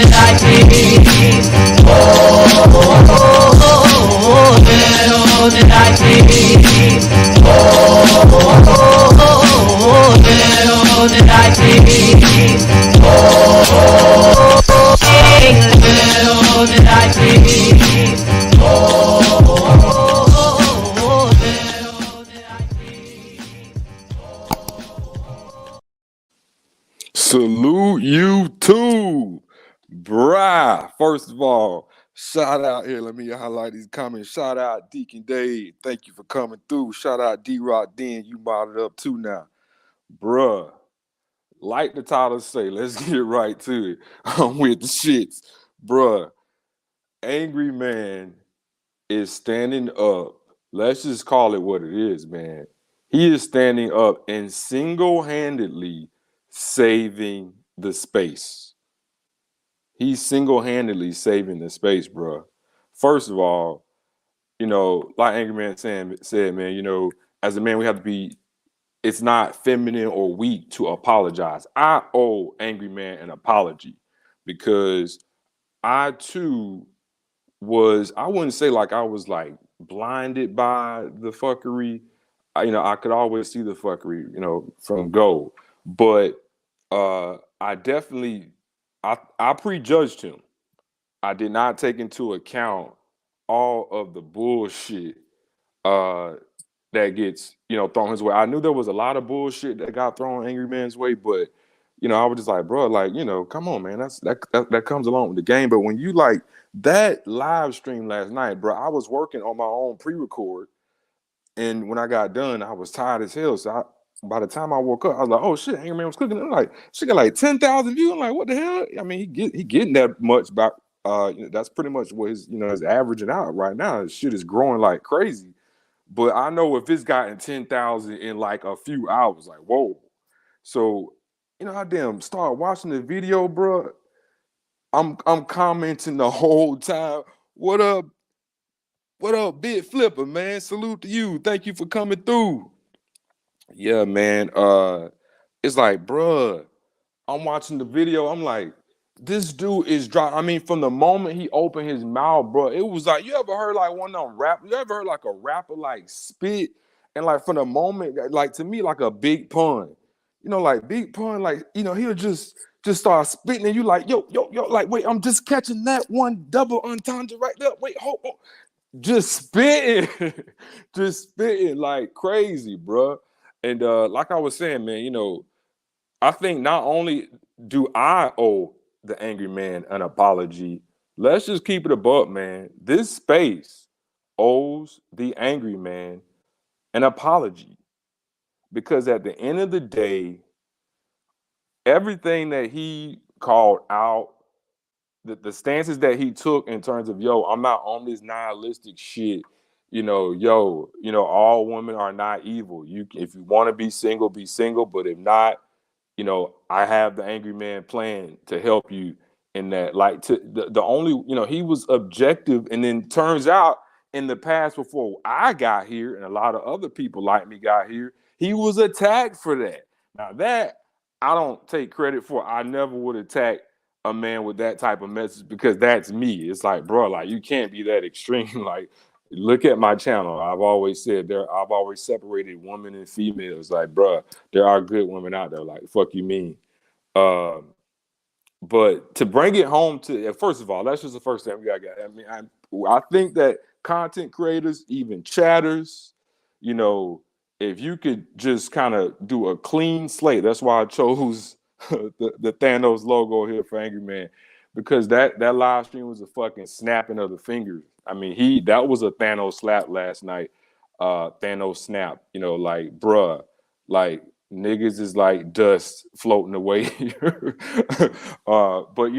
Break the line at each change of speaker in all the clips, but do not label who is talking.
did I see? Little did I see. Little did I see. Little did I see.
Salute you too, bruh. First of all, shout out here. Let me highlight these comments. Shout out Deacon Dave. Thank you for coming through. Shout out D-Rock Den. You modded up too now. Bruh, like the title say, let's get right to it. I'm with the shits. Bruh, Angryman is standing up. Let's just call it what it is, man. He is standing up and single-handedly saving the space. He's single-handedly saving the space, bro. First of all, like Angryman said, man, as a man, we have to be, it's not feminine or weak to apologize. I owe Angryman an apology because I too I wouldn't say like I was like blinded by the fuckery. I could always see the fuckery, from go. But I definitely, I prejudged him. I did not take into account all of the bullshit that gets, thrown his way. I knew there was a lot of bullshit that got thrown Angryman's way, but I was just like, bro, like, come on, man, that comes along with the game. But when you like that live stream last night, bro, I was working on my own pre-record, and when I got done, I was tired as hell. So by the time I woke up, I was like, oh shit, Angryman was cooking. I'm like, she got like 10,000 views. I'm like, what the hell? I mean, he getting that much, but that's pretty much what his averaging out right now. His shit is growing like crazy. But I know if it's gotten 10,000 in like a few hours, like, whoa. So, I damn start watching the video, bro. I'm commenting the whole time. What up, Big Flipper, man? Salute to you. Thank you for coming through. Yeah, man. It's like, bruh, I'm watching the video. I'm like, this dude is dry. I mean, from the moment he opened his mouth, bro, it was like, you ever heard like one of them rap? You ever heard like a rapper like spit? And like from the moment, like to me, like a big pun. Like big pun, like, he'll just start spitting, and you like, yo, like, wait, I'm just catching that one double entendre right there. Wait, hold on. Just spitting, just spitting like crazy, bro. And like I was saying, man, I think not only do I owe the Angryman an apology, let's just keep it above, man. This space owes the Angryman an apology because at the end of the day, everything that he called out, the stances that he took in terms of, yo, I'm not on this nihilistic shit. All women are not evil. If you want to be single, but if not, I have the Angryman plan to help you in that. Like the only, he was objective, and then turns out in the past before I got here, and a lot of other people like me got here, he was attacked for that. Now that I don't take credit for. I never would attack a man with that type of message because that's me. It's like, bro, like you can't be that extreme. Like, look at my channel. I've always said I've always separated women and females. Like, bro, there are good women out there. Like, fuck you mean. But to bring it home to, first of all, that's just the first thing we got. I mean, I think that content creators, even chatters, if you could just kind of do a clean slate. That's why I chose the Thanos logo here for Angryman, because that live stream was a fucking snapping of the fingers. I mean, that was a Thanos slap last night. Thanos snap, like, bruh, like niggas is like dust floating away here. But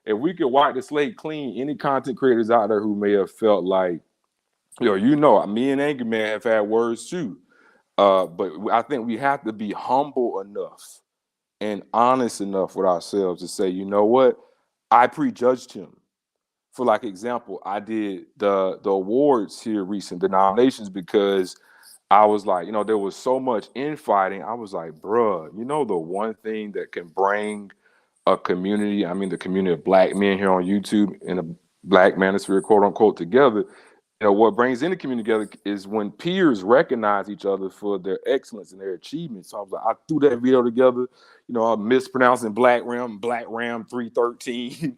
if we could wipe the slate clean, any content creators out there who may have felt like, me and Angryman have had words too. But I think we have to be humble enough and honest enough with ourselves to say, you know what? I prejudged him. For like example, I did the awards here recent, the nominations, because I was like, there was so much infighting. I was like, bruh, the one thing that can bring a community. I mean, the community of black men here on YouTube and a black manosphere, quote unquote, together. What brings in the community together is when peers recognize each other for their excellence and their achievements. So I was like, I threw that video together. I'm mispronouncing Black Ram 313,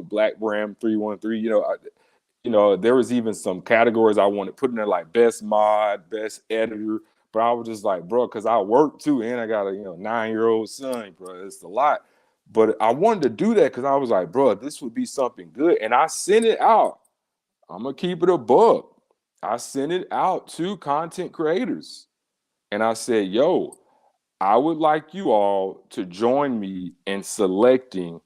Black Ram 313. There was even some categories I wanted put in there, like best mod, best editor. But I was just like, bro, because I work too, and I got a 9-year-old son, bro. It's a lot. But I wanted to do that because I was like, bro, this would be something good. And I sent it out. I'm gonna keep it a buck. I sent it out to content creators. And I said, yo, I would like you all to join me in selecting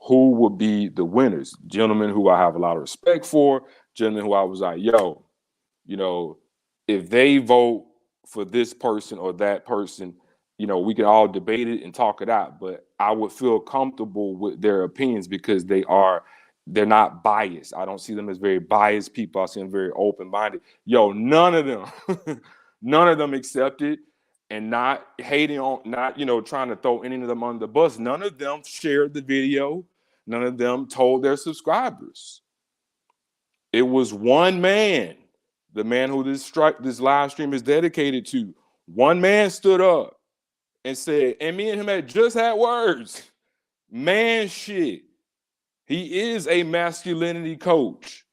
who would be the winners. Gentlemen who I have a lot of respect for, gentlemen who I was like, yo, if they vote for this person or that person, we can all debate it and talk it out. But I would feel comfortable with their opinions because they're not biased. I don't see them as very biased people. I see them very open-minded. Yo, none of them accepted. And not hating on, not, trying to throw any of them under the bus. None of them shared the video. None of them told their subscribers. It was one man, the man who this live stream is dedicated to. One man stood up and said, and me and him had just had words. Man, shit. He is a masculinity coach.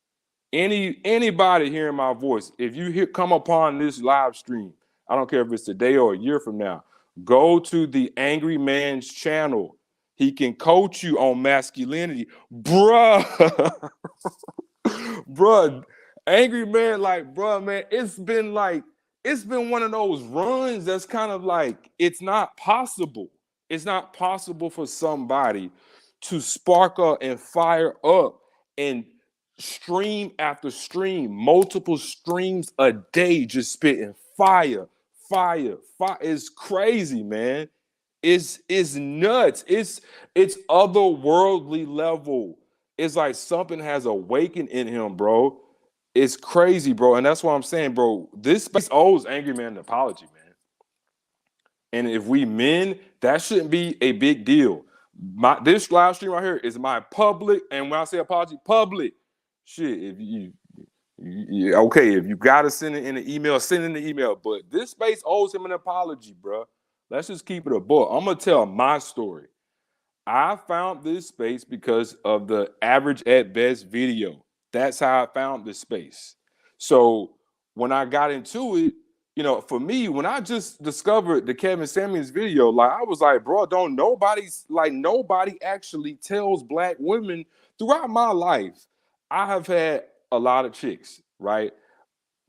Anybody hearing my voice, if you come upon this live stream, I don't care if it's today or a year from now, go to the Angryman's channel. He can coach you on masculinity. Bruh. Bruh. Angryman, bruh, man, it's been one of those runs that's kind of like, it's not possible. It's not possible for somebody to spark up and fire up and stream after stream, multiple streams a day, just spitting fire. It's crazy, man. It's nuts. It's otherworldly level. It's like something has awakened in him, bro. It's crazy, bro. And that's what I'm saying, bro. This space owes Angryman an apology, man. And if we men, that shouldn't be a big deal. This live stream right here is my public, and when I say apology, public. Shit, if if you gotta send it in an email, send it in the email. But this space owes him an apology, bro. Let's just keep it a book. I'm gonna tell my story. I found this space because of the Average at Best video. That's how I found this space. So when I got into it, for me, when I just discovered the Kevin Samuels video, I was like, bro, nobody actually tells black women. Throughout my life, I have had a lot of chicks, right?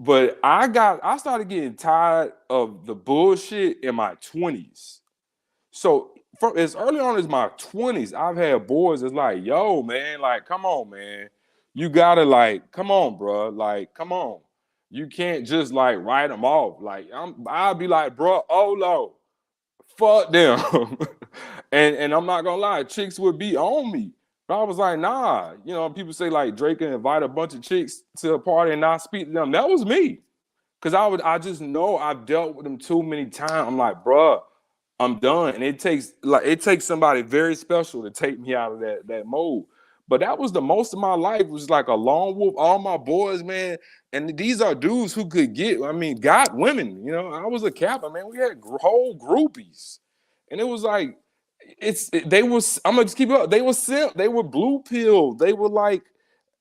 But I started getting tired of the bullshit in my 20s. So from as early on as my 20s, I've had boys that's like, yo, man, come on, man. You gotta come on, bro. Come on. You can't just write them off. I'll be like, bro, Olo, fuck them. and I'm not gonna lie, chicks would be on me. But I was like, nah. People say Drake can invite a bunch of chicks to a party and not speak to them. That was me. Cause I just know I've dealt with them too many times. I'm like, bro, I'm done. And it takes somebody very special to take me out of that mode. But that was the most of my life was a lone wolf. All my boys, man, and these are dudes who could got women. I was a capper, man. We had whole groupies, and it was I'm gonna just keep it up. They were simp. They were blue pill. They were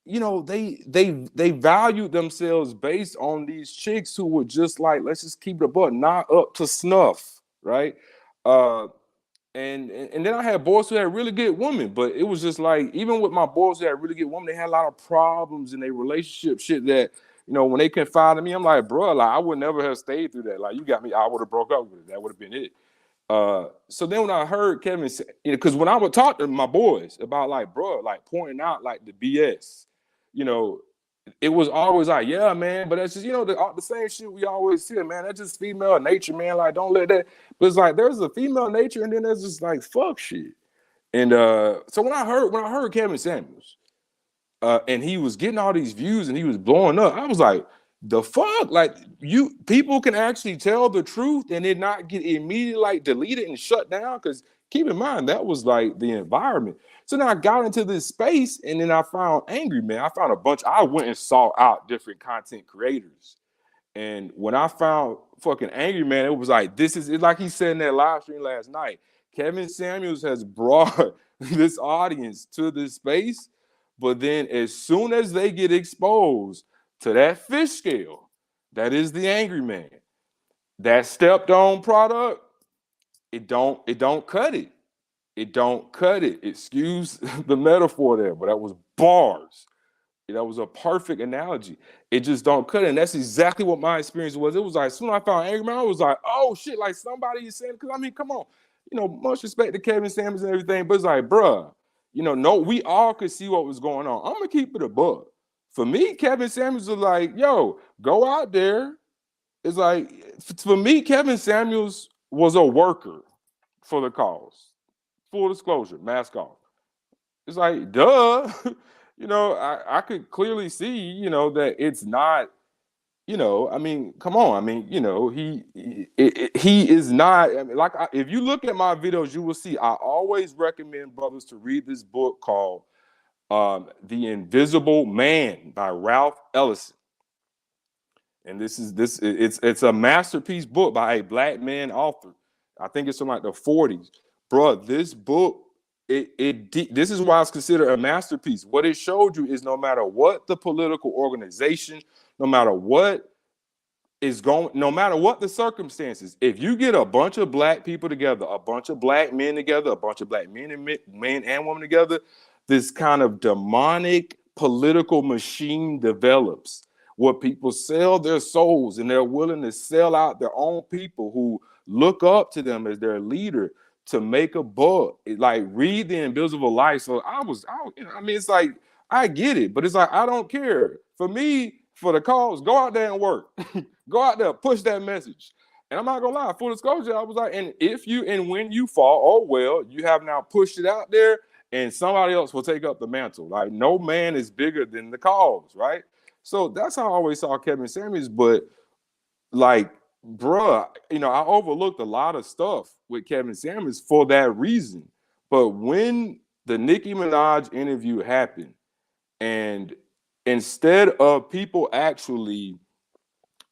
they valued themselves based on these chicks who were just let's just keep it above, not up to snuff, right? And then I had boys who had really good women, but it was just even with my boys who had really good women, they had a lot of problems in their relationship shit that, when they confided in me, I'm like, bro, I would never have stayed through that. You got me, I would have broke up with it. That would have been it. So then when I heard Kevin say, because when I would talk to my boys about bro, pointing out the BS, it was always yeah, man, but that's just, the same shit we always see, man. That's just female nature, man. Don't let that. But it's there's a female nature, and then there's just fuck shit. And so when I heard Kevin Samuels, and he was getting all these views and he was blowing up, I was like, the fuck? People can actually tell the truth and it not get immediately deleted and shut down, because Keep in mind, that was like the environment. So then I got into this space, and then I found Angryman. I found a bunch. I went and sought out different content creators. And when I found fucking Angryman, it was like, this is it, like he said in that live stream last night. Kevin Samuels has brought this audience to this space, but then as soon as they get exposed to that fish scale, that is the Angryman, that stepped on product, it don't cut it. It don't cut it. Excuse the metaphor there, but that was bars. That was a perfect analogy. It just don't cut it. And that's exactly what my experience was. It was like, as soon as I found Angryman, I was like, oh shit, like somebody is saying, because I mean, come on. Much respect to Kevin Samuels and everything, but it's like, bruh, no, we all could see what was going on. I'm gonna keep it a buck. For me, Kevin Samuels was like, yo, go out there. It's like, for me, Kevin Samuels was a worker for the cause. Full disclosure, mask off. It's like, duh. I could clearly see, that it's not, I mean, come on. I mean, he is not, I mean, if you look at my videos, you will see I always recommend brothers to read this book called The Invisible Man by Ralph Ellison. And it's a masterpiece book by a black man author. I think it's from like the 40s. Bro, this book, this is why it's considered a masterpiece. What it showed you is no matter what the political organization, no matter what no matter what the circumstances, if you get a bunch of black people together, a bunch of black men together, a bunch of black men and women together, this kind of demonic political machine develops where people sell their souls and they're willing to sell out their own people who look up to them as their leader to make a buck. Like, read The Invisible Life. So I mean, it's like, I get it, but it's like, I don't care. For me, for the cause, go out there and work. Go out there, push that message. And I'm not gonna lie, full disclosure, I was like, and when you fall, oh well, you have now pushed it out there, and somebody else will take up the mantle. Like, no man is bigger than the cause, right? So that's how I always saw Kevin Samuels. But like, bruh, I overlooked a lot of stuff with Kevin Samuels for that reason. But when the Nicki Minaj interview happened, and instead of people actually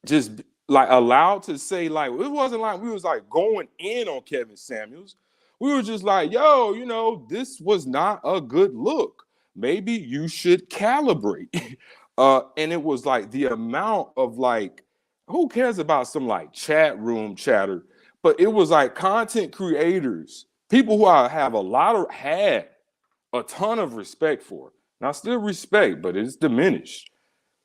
just like allowed to say, like, it wasn't like we was like going in on Kevin Samuels. We were just like, yo, this was not a good look. Maybe you should calibrate. And it was like the amount of like, who cares about some like chat room chatter? But it was like content creators, people who I have had a ton of respect for. And I still respect, but it's diminished.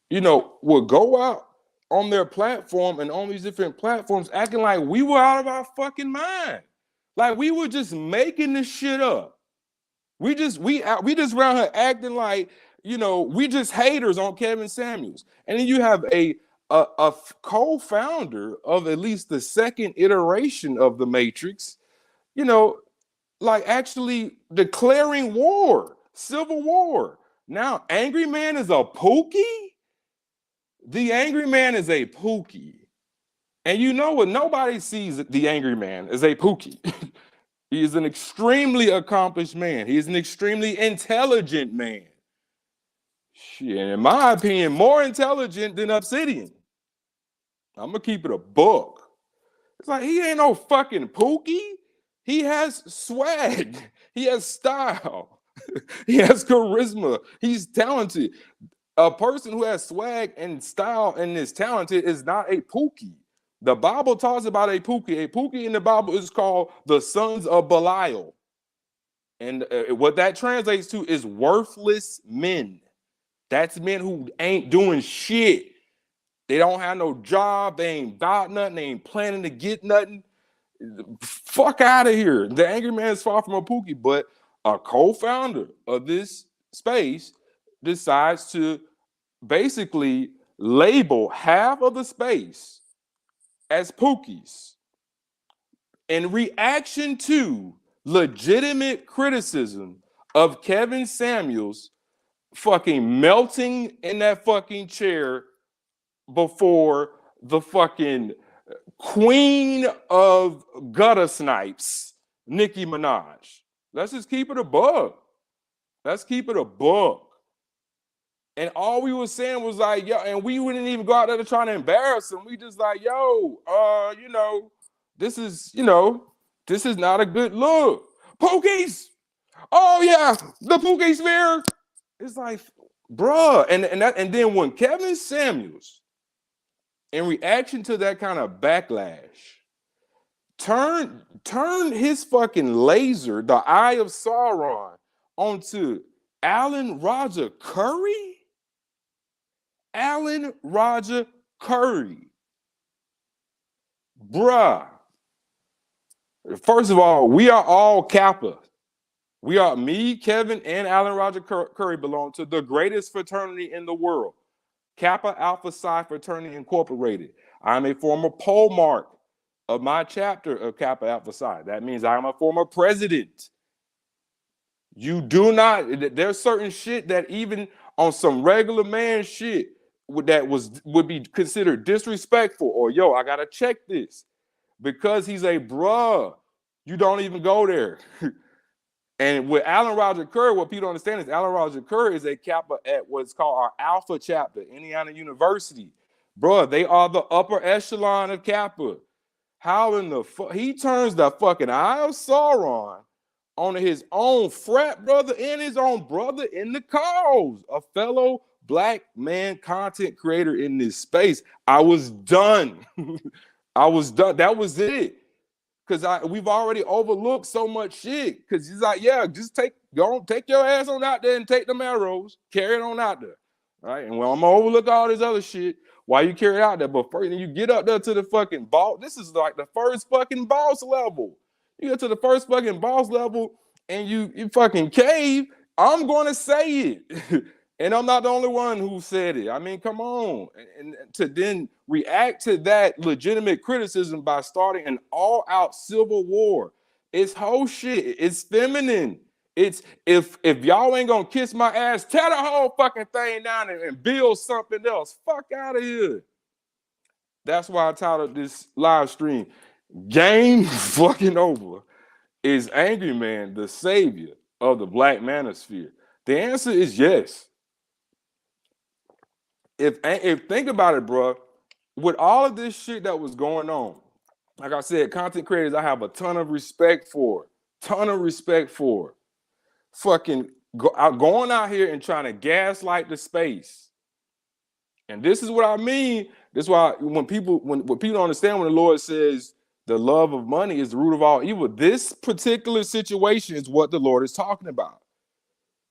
Will go out on their platform and on these different platforms acting like we were out of our fucking mind. Like we were just making this shit up. We just around here acting like, we just haters on Kevin Samuels. And then you have a co-founder of at least the second iteration of the Matrix, like actually declaring war, civil war. Now, Angryman is a pookie? The Angryman is a pookie. And you know what? Nobody sees the Angryman as a pookie. He is an extremely accomplished man. He is an extremely intelligent man. Shit, in my opinion, more intelligent than Obsidian. I'm going to keep it a buck. It's like, he ain't no fucking pookie. He has swag. He has style. He has charisma. He's talented. A person who has swag and style and is talented is not a pookie. The Bible talks about a pookie. A pookie in the Bible is called the sons of Belial. And what that translates to is worthless men. That's men who ain't doing shit. They don't have no job. They ain't about nothing. They ain't planning to get nothing. Fuck out of here. The Angryman is far from a pookie, but a co-founder of this space decides to basically label half of the space as pookies in reaction to legitimate criticism of Kevin Samuels fucking melting in that fucking chair before the fucking queen of gutter snipes, Nicki Minaj. Let's just keep it a buck. Let's keep it a buck. And all we were saying was like, yo, and we wouldn't even go out there to try to embarrass him. We just like, yo, this is not a good look. Pokies. Oh yeah, the Pookie sphere. It's like, bruh. And then when Kevin Samuels, in reaction to that kind of backlash, turn his fucking laser, the eye of Sauron, onto Alan Roger Curry. Alan Roger Curry. Bruh. First of all, we are all Kappa. We are, me, Kevin, and Alan Roger Curry belong to the greatest fraternity in the world, Kappa Alpha Psi Fraternity Incorporated. I'm a former pole mark of my chapter of Kappa Alpha Psi. That means I'm a former president. You do not, there's certain shit that even on some regular man shit would be considered disrespectful, or yo, I gotta check this. Because he's a bruh, you don't even go there. And with Alan Roger Curry, what people don't understand is Alan Roger Curry is a Kappa at what's called our Alpha chapter, Indiana University. Bruh, they are the upper echelon of Kappa. How in the fuck? He turns the fucking eye of Sauron on his own frat brother and his own brother in the cause, a fellow black man content creator in this space. I was done. I was done. That was it. Because we've already overlooked so much shit. Because he's like, yeah, just take your ass on out there and take them arrows, carry it on out there. Right? And well, I'm gonna overlook all this other shit while you carry it out there. But first, you get up there to the fucking boss. This is like the first fucking boss level. You get to the first fucking boss level and you fucking cave. I'm gonna say it. And I'm not the only one who said it. I mean, come on. And to then react to that legitimate criticism by starting an all-out civil war. It's whole shit. It's feminine. It's if y'all ain't gonna kiss my ass, tear the whole fucking thing down and build something else. Fuck out of here. That's why I titled this live stream, Game Fucking Over. Is Angryman the savior of the Black Manosphere? The answer is yes. If think about it, bro, with all of this shit that was going on, like I said, content creators I have a ton of respect for. Fucking going out here and trying to gaslight the space. And this is what I mean. This is why when people don't understand when the Lord says the love of money is the root of all evil, this particular situation is what the Lord is talking about.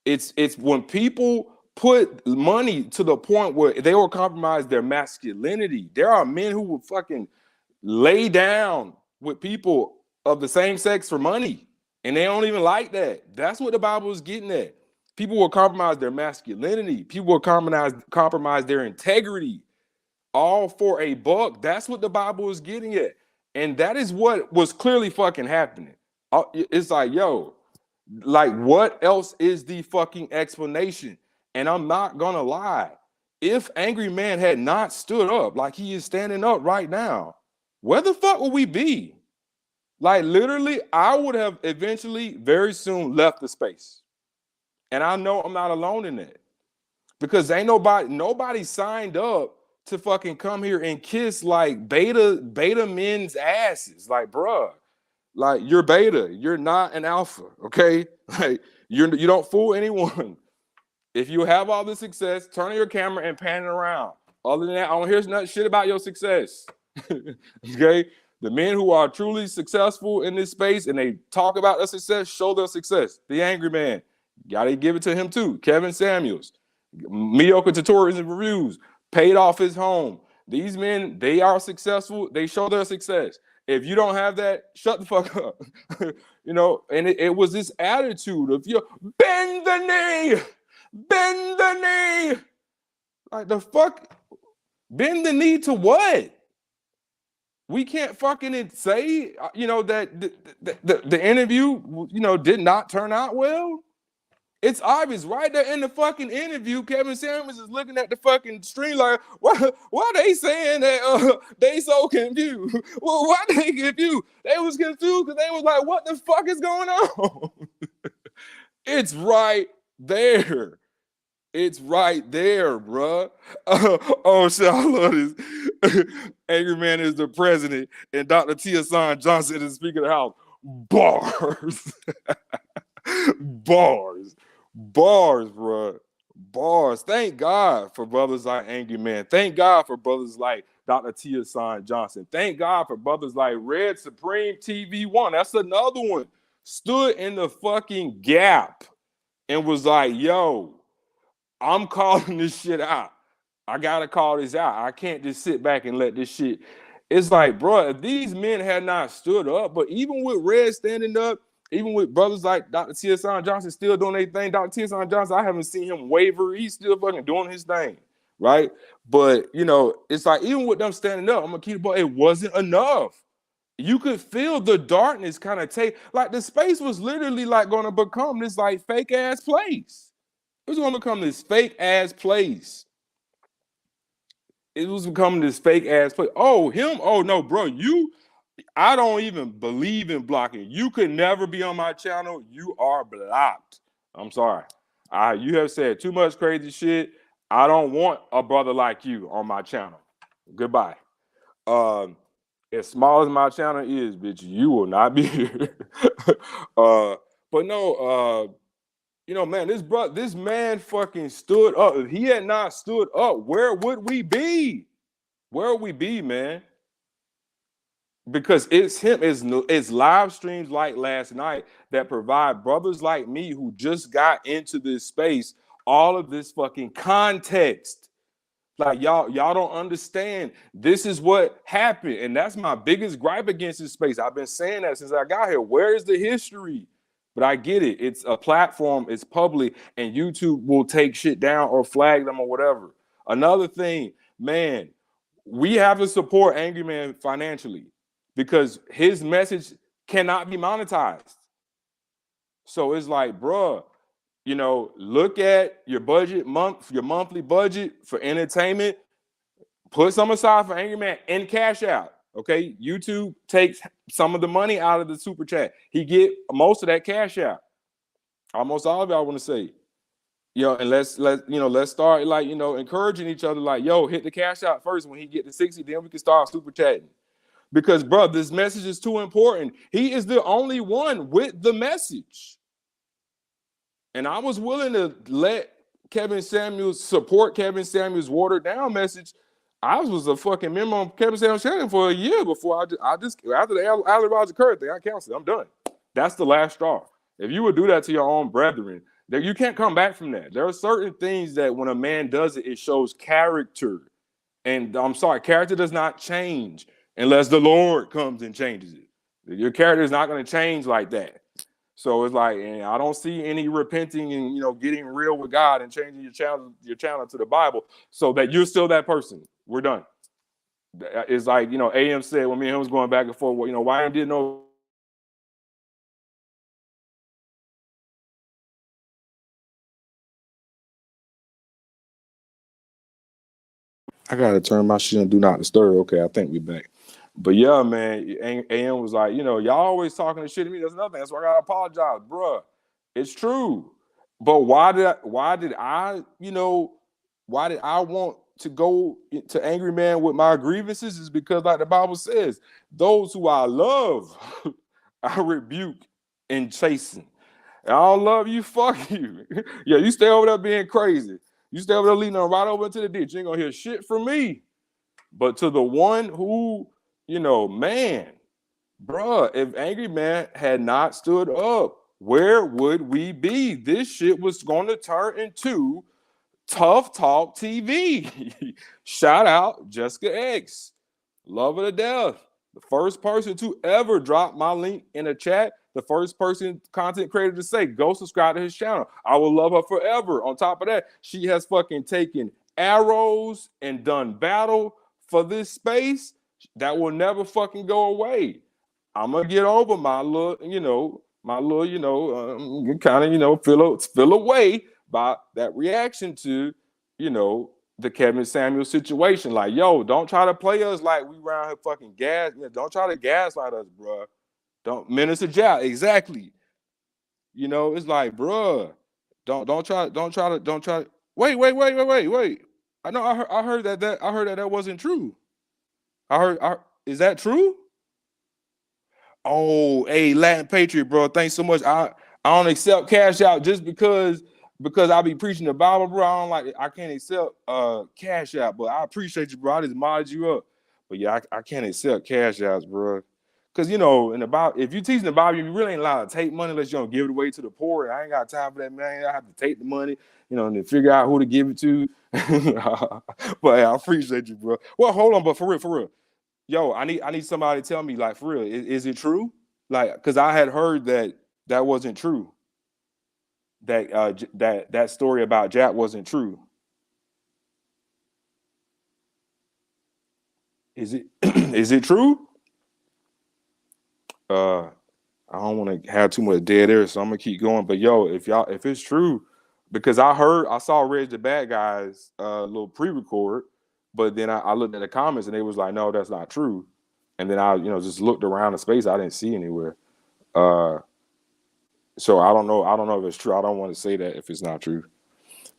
It's when people put money to the point where they will compromise their masculinity. There are men who will fucking lay down with people of the same sex for money, and they don't even like that. That's what the Bible is getting at. People will compromise their masculinity. People will compromise their integrity, all for a buck. That's what the Bible is getting at, and that is what was clearly fucking happening. It's like, yo, like, what else is the fucking explanation? And I'm not gonna lie, if Angryman had not stood up like he is standing up right now, where the fuck would we be? Like, literally, I would have eventually very soon left the space. And I know I'm not alone in that. Because ain't nobody signed up to fucking come here and kiss like beta men's asses. Like, bruh, like, you're beta, you're not an alpha, okay? Like, you don't fool anyone. If you have all the success, turn your camera and pan it around. Other than that, I don't hear nothing shit about your success. Okay? The men who are truly successful in this space and they talk about their success, show their success. The Angryman, gotta give it to him too. Kevin Samuels, mediocre tutorials and reviews, paid off his home. These men, they are successful. They show their success. If you don't have that, shut the fuck up. And it was this attitude of, bend the knee. Like, the fuck? Bend the knee to what? We can't fucking say, that the interview, did not turn out well. It's obvious right there in the fucking interview. Kevin Samuels is looking at the fucking stream like, why they saying that they so confused? Well, why they confused? They was confused because they was like, what the fuck is going on? It's right there. It's right there, bruh. Oh shit, I love this. Angryman is the president, and Dr. Tia Johnson is the Speaker of the House. Bars. Bars. Bars, bruh. Bars. Thank God for brothers like Angryman. Thank God for brothers like Dr. Tia Johnson. Thank God for brothers like Red Supreme TV1. That's another one. Stood in the fucking gap and was like, yo, I'm calling this shit out. I gotta call this out. I can't just sit back and let this shit. It's like, bro, if these men had not stood up, but even with Red standing up, even with brothers like Dr. Tia Johnson still doing their thing, Dr. Tia Johnson, I haven't seen him waver. He's still fucking doing his thing, right? But you know, it's like even with them standing up, I'm gonna keep it, but it wasn't enough. You could feel the darkness kind of take, like the space was literally like gonna become this like fake ass place. It was gonna become this fake ass place. It was becoming this fake ass place. Oh, him? Oh no, bro. I don't even believe in blocking. You could never be on my channel. You are blocked. I'm sorry. You have said too much crazy shit. I don't want a brother like you on my channel. Goodbye. As small as my channel is, bitch, you will not be here. But no, you know, man, this man fucking stood up. If he had not stood up, where would we be? Where would we be, man? Because it's him, it's live streams like last night that provide brothers like me who just got into this space all of this fucking context. Like y'all don't understand. This is what happened, and that's my biggest gripe against this space. I've been saying that since I got here. Where is the history? But I get it. It's a platform. It's public, and YouTube will take shit down or flag them or whatever. Another thing, man, we have to support Angryman financially because his message cannot be monetized. So it's like, bruh, you know, look at your budget your monthly budget for entertainment. Put some aside for Angryman and cash out. Okay, YouTube takes some of the money out of the super chat. He get most of that cash out. Almost all of it, I want to say. You know, and let's start like, you know, encouraging each other. Like, yo, hit the cash out first. When he get to 60, then we can start super chatting. Because, bro, this message is too important. He is the only one with the message. And I was willing to let Kevin Samuels support Kevin Samuels' watered down message. I was a fucking member on Kevin Samuels' channel for a year before I just after the Allen Roger Curry thing, I canceled. I'm done. That's the last straw. If you would do that to your own brethren, that you can't come back from that. There are certain things that when a man does it, it shows character. And I'm sorry, character does not change unless the Lord comes and changes it. Your character is not going to change like that. So it's like, and I don't see any repenting and, you know, getting real with God and changing your channel to the Bible so that you're still that person. We're done. It's like, you know, AM said when me and him was going back and forth, well, you know, why didn't know. I gotta turn my shit and do not disturb. Okay, I think we back. But yeah, man, AM was like, you know, y'all always talking to shit to me. That's nothing. That's why I gotta apologize, bruh. It's true. But why did I, you know, why did I want to go to Angryman with my grievances? Is because, like the Bible says, those who I love, I rebuke and chasten. And I don't love you, fuck you. Yeah, you stay over there being crazy. You stay over there leading them right over into the ditch. You ain't gonna hear shit from me. But to the one who, you know, man, bruh, if Angryman had not stood up, where would we be? This shit was going to turn into Tough Talk TV. Shout out Jessica X. Love her to death. The first person to ever drop my link in a chat. The first person content creator to say, go subscribe to his channel. I will love her forever. On top of that, she has fucking taken arrows and done battle for this space that will never fucking go away. I'm gonna get over my little, you know, my little, kind of, feel away by that reaction to, the Kevin Samuel situation. Like, yo, don't try to play us like we around here fucking gas. Don't try to gaslight us, bro. Don't Minister Jack, exactly. It's like, bruh, don't try to wait. I know I heard that wasn't true. Is that true? Oh, hey, Latin Patriot, bro. Thanks so much. I don't accept cash out just because I be preaching the Bible, bro. I can't accept cash out, but I appreciate you, bro. I just modded you up. But yeah, I can't accept cash outs, bro. Because in the Bible, if you teaching the Bible, you really ain't allowed to take money unless you don't give it away to the poor. I ain't got time for that, man. I have to take the money, and then figure out who to give it to. But hey, I appreciate you, bro. Well, hold on, but for real. Yo, I need somebody to tell me, like, for real, is it true? Like, because I had heard that wasn't true. That story about Jack wasn't true. Is it is it true? Uh, I don't want to have too much dead air, so I'm gonna keep going. But yo, if it's true, because I saw Reg the Bad Guys little pre-record, but then I looked at the comments and they was like, no, that's not true. And then I just looked around the space, I didn't see anywhere. Uh, so I don't know if it's true. I don't want to say that if it's not true.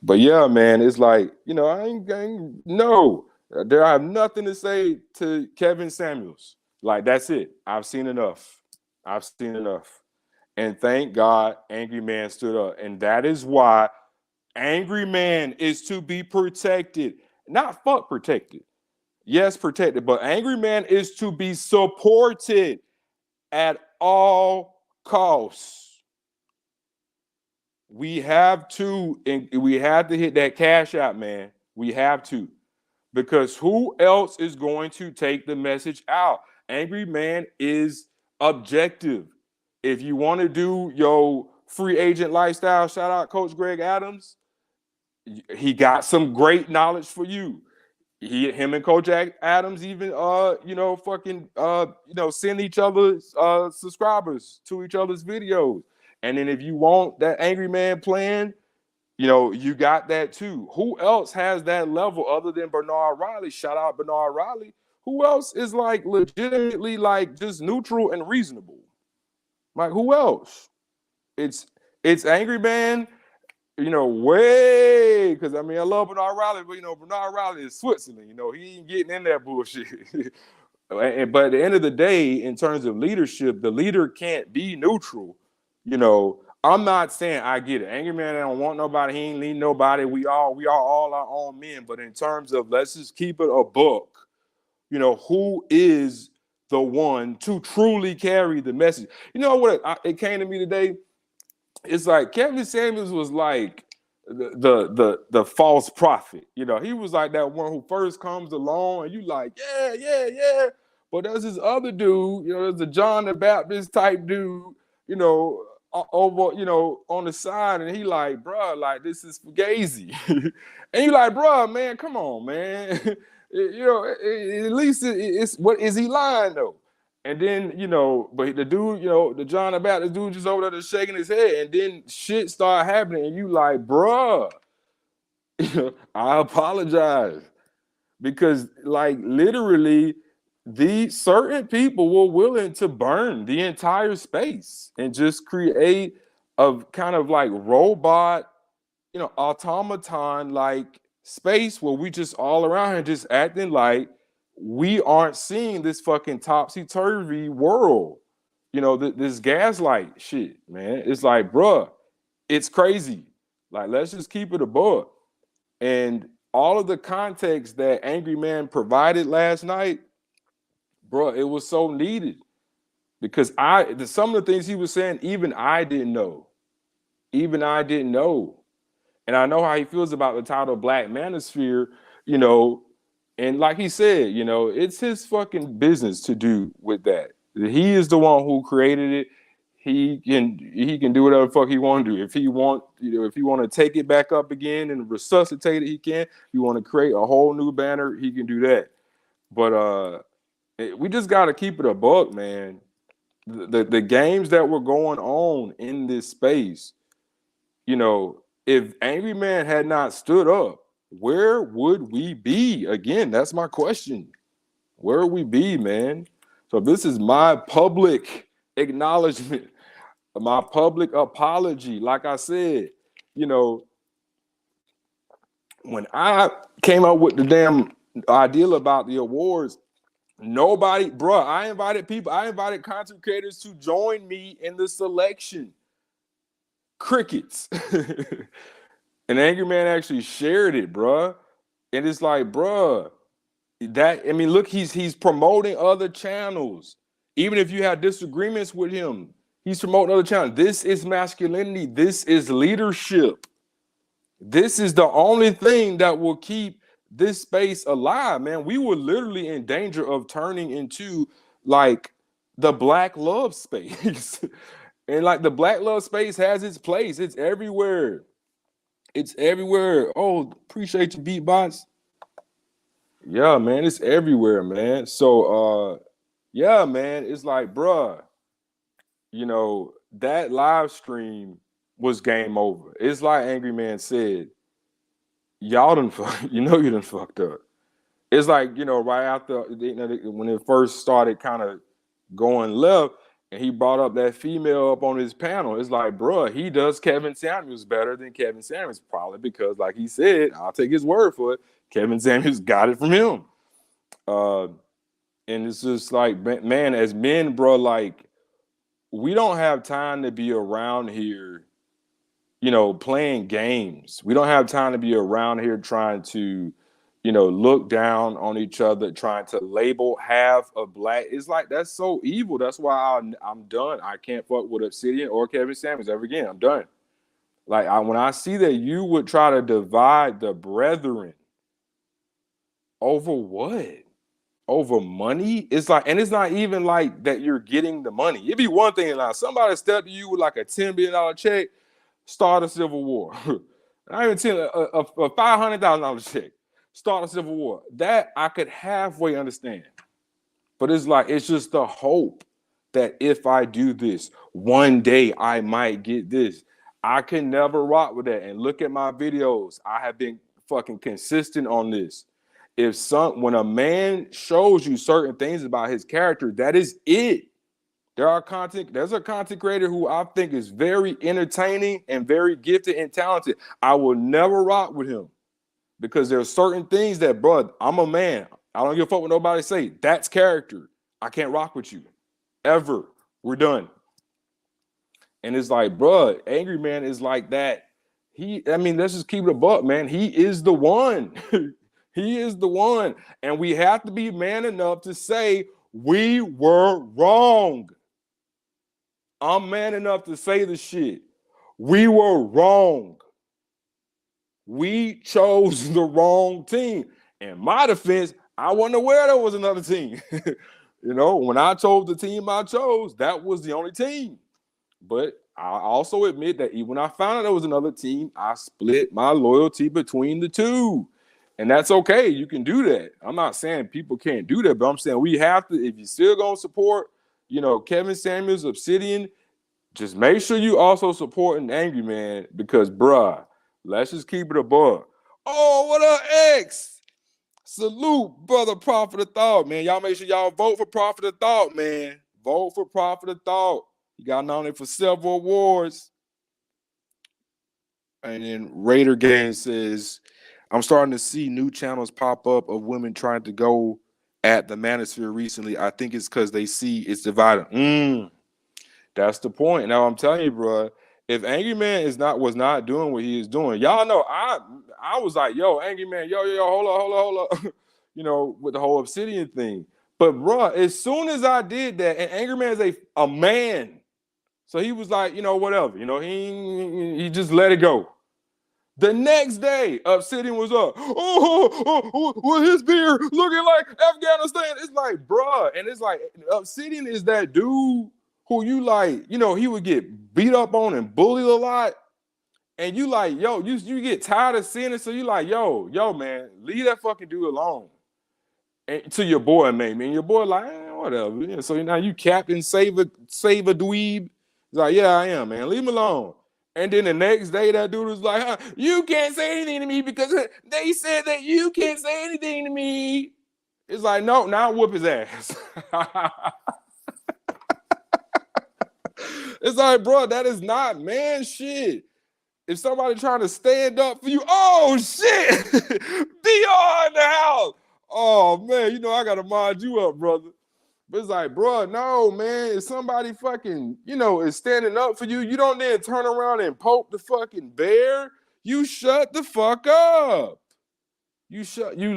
But yeah, man, it's like, I ain't no. I have nothing to say to Kevin Samuels. Like, that's it. I've seen enough. I've seen enough. And thank God Angryman stood up. And that is why Angryman is to be protected. Not fuck protected. Yes, protected, but Angryman is to be supported at all costs. We have to hit that cash out, man. We have to. Because who else is going to take the message out? Angryman is objective. If you want to do your free agent lifestyle, shout out Coach Greg Adams. He got some great knowledge for you. Him and Coach Adams even send each other's subscribers to each other's videos. And then if you want that Angryman plan, you got that too. Who else has that level other than Bernard Riley? Shout out Bernard Riley. Who else is like legitimately like just neutral and reasonable? Like, who else? It's Angryman, way, because I mean, I love Bernard Riley, but Bernard Riley is Switzerland. He ain't getting in that bullshit. But at the end of the day, in terms of leadership, the leader can't be neutral. I'm not saying, I get it. Angryman don't want nobody. He ain't leading nobody. We are all our own men. But in terms of, let's just keep it a book. Who is the one to truly carry the message? You know what? It came to me today. It's like Kevin Samuels was like the false prophet. He was like that one who first comes along and you like, yeah. But there's this other dude, there's a John the Baptist type dude, over, on the side, and he like, bruh, like, this is fugazi. And you like, bruh, man, come on, man. At least it's what is he lying though? And then, but the dude, the John the Baptist dude just over there just shaking his head, and then shit start happening, and you like, bruh, I apologize. Because, like, literally, these certain people were willing to burn the entire space and just create a kind of like robot, automaton like space where we just all around here just acting like we aren't seeing this fucking topsy-turvy world. This gaslight shit, man. It's like, bruh, it's crazy. Like, let's just keep it above. And all of the context that Angryman provided last night, bruh, it was so needed. Because some of the things he was saying, even I didn't know. And I know how he feels about the title Black Manosphere, and like he said, it's his fucking business to do with that. He is the one who created it. He can do whatever the fuck he want to do. If he want to take it back up again and resuscitate it, he can. If you want to create a whole new banner, he can do that. But we just got to keep it a buck, man. the games that were going on in this space, you know, if Angryman had not stood up, where would we be? Again, that's my question. Where would we be, man? So this is my public acknowledgement, my public apology. Like I said, you know, when I came up with the damn ideal about the awards, nobody, bruh, I invited content creators to join me in the selection. Crickets. And Angry Man actually shared it, bruh. And it's like, bruh, look, he's promoting other channels. Even if you have disagreements with him, he's promoting other channels. This is masculinity. This is leadership. This is the only thing that will keep this space alive, man. We were literally in danger of turning into like the black love space. And like the black love space has its place. It's everywhere. It's everywhere. Oh, appreciate you, Beatbox. Yeah, man, it's everywhere, man. So yeah, man, it's like, bruh, you know, that live stream was game over. It's like Angry Man said, y'all done you done fucked up. It's like, you know, right after when it first started kind of going left, and he brought up that female up on his panel. It's like, bruh, he does Kevin Samuels better than Kevin Samuels, probably because, like he said, I'll take his word for it, Kevin Samuels got it from him. And it's just like, man, as men, bro, like, we don't have time to be around here, you know, playing games. We don't have time to be around here trying to, you know, look down on each other, trying to label half of black. It's like, that's so evil. That's why I'm done. I can't fuck with Obsidian or Kevin Samuels ever again. I'm done. Like, when I see that you would try to divide the brethren over what? Over money? It's like, and it's not even like that you're getting the money. It'd be one thing now, somebody step to you with like a $10 billion check, start a civil war. Not even 10, a $500,000 check, start a civil war. That I could halfway understand. But it's like, it's just the hope that if I do this, one day I might get this. I can never rock with that. And look at my videos. I have been fucking consistent on this. When a man shows you certain things about his character, that is it. There's a content creator who I think is very entertaining and very gifted and talented. I will never rock with him because there are certain things that, bro, I'm a man. I don't give a fuck what nobody say. That's character. I can't rock with you ever. We're done. And it's like, bro, Angry Man is like that. Let's just keep it a buck, man. He is the one. He is the one. And we have to be man enough to say we were wrong. I'm man enough to say the shit. We were wrong. We chose the wrong team. In my defense, I wasn't aware there was another team. You know, when I chose the team I chose, that was the only team. But I also admit that even when I found out there was another team, I split my loyalty between the two. And that's okay. You can do that. I'm not saying people can't do that, but I'm saying we have to, if you're still going to support, you know, Kevin Samuels, Obsidian, just make sure you also support an Angry Man because, bruh, let's just keep it above. Oh, what up, X? Salute, brother Prophet of Thought, man. Y'all make sure y'all vote for Prophet of Thought, man. Vote for Prophet of Thought. He got nominated for several awards. And then Raider Gang says, I'm starting to see new channels pop up of women trying to go at the Manosphere recently. I think it's because they see it's divided. That's the point. Now I'm telling you, bro, if Angry Man was not doing what he is doing, y'all know I was like, yo, Angry Man, yo, hold up. You know, with the whole Obsidian thing. But bro, as soon as I did that, and Angry Man is a man. So he was like, you know, whatever. You know, he just let it go. The next day, Obsidian was up. With his beard looking like Afghanistan. It's like, bruh. And it's like, Obsidian is that dude who you like, you know, he would get beat up on and bullied a lot. And you like, yo, you get tired of seeing it. So you like, yo, man, leave that fucking dude alone. And to your boy, maybe. And your boy like, whatever. Yeah, so now you Captain Save a Dweeb. He's like, yeah, I am, man. Leave him alone. And then the next day, that dude was like, huh, you can't say anything to me because they said that you can't say anything to me. It's like, no, now whoop his ass. It's like, bro, that is not man shit. If somebody trying to stand up for you, oh shit, DR in the house. Oh man, you know I gotta mod you up, brother. But it's like, bro, no, man. If somebody fucking, is standing up for you, you don't then turn around and poke the fucking bear. You shut the fuck up. You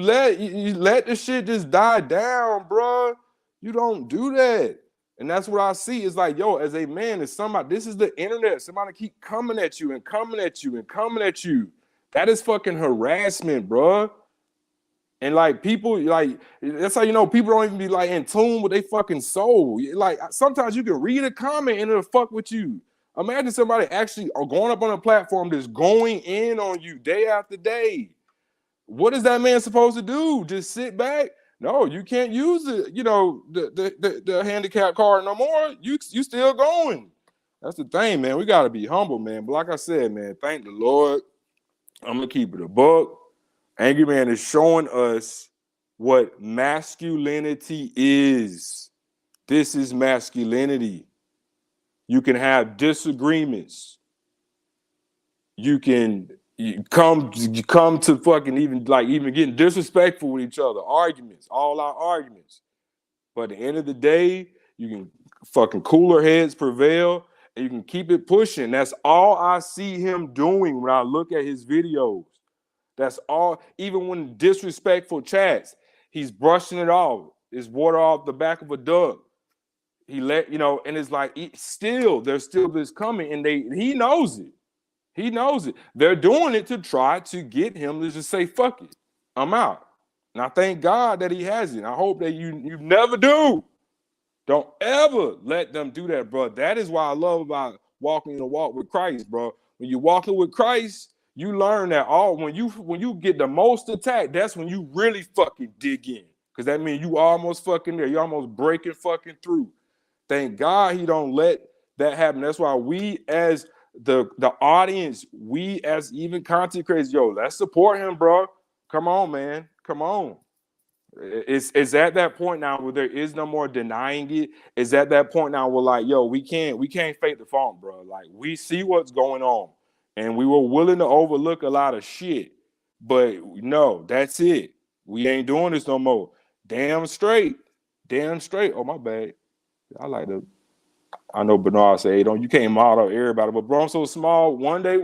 let the shit just die down, bro. You don't do that. And that's what I see. It's like, yo, as a man, it's somebody, this is the internet. Somebody keep coming at you and coming at you and coming at you. That is fucking harassment, bro. And like people, like, that's how you know people don't even be like in tune with their fucking soul. Like sometimes you can read a comment and it'll fuck with you. Imagine somebody actually going up on a platform that's going in on you day after day. What is that man supposed to do? Just sit back? No, you can't use the handicap card no more. You still going. That's the thing, man. We gotta be humble, man. But like I said, man, thank the Lord. I'm gonna keep it a buck. Angryman is showing us what masculinity is. This is masculinity. You can have disagreements. You come to fucking even getting disrespectful with each other, arguments, all our arguments. But at the end of the day, you can fucking cooler heads prevail and you can keep it pushing. That's all I see him doing when I look at his videos. That's all. Even when disrespectful chats, he's brushing it off. It's water off the back of a duck. He and it's like there's still this coming, and he knows it. He knows it. They're doing it to try to get him to just say, fuck it, I'm out. And I thank God that he hasn't. I hope that you never do. Don't ever let them do that, bro. That is why I love about walking the walk with Christ, bro. When you're walking with Christ, you learn that when you get the most attack, that's when you really fucking dig in. Because that means you almost fucking there. You almost breaking fucking through. Thank God he don't let that happen. That's why we as the audience, we as even content creators, yo, let's support him, bro. Come on, man. Come on. It's at that point now where there is no more denying it. It's at that point now where like, yo, we can't fake the funk, bro. Like we see what's going on. And we were willing to overlook a lot of shit. But no, that's it. We ain't doing this no more. Damn straight. Oh, my bad. I know Bernard said, hey, you can't model everybody. But bro, I'm so small. One day,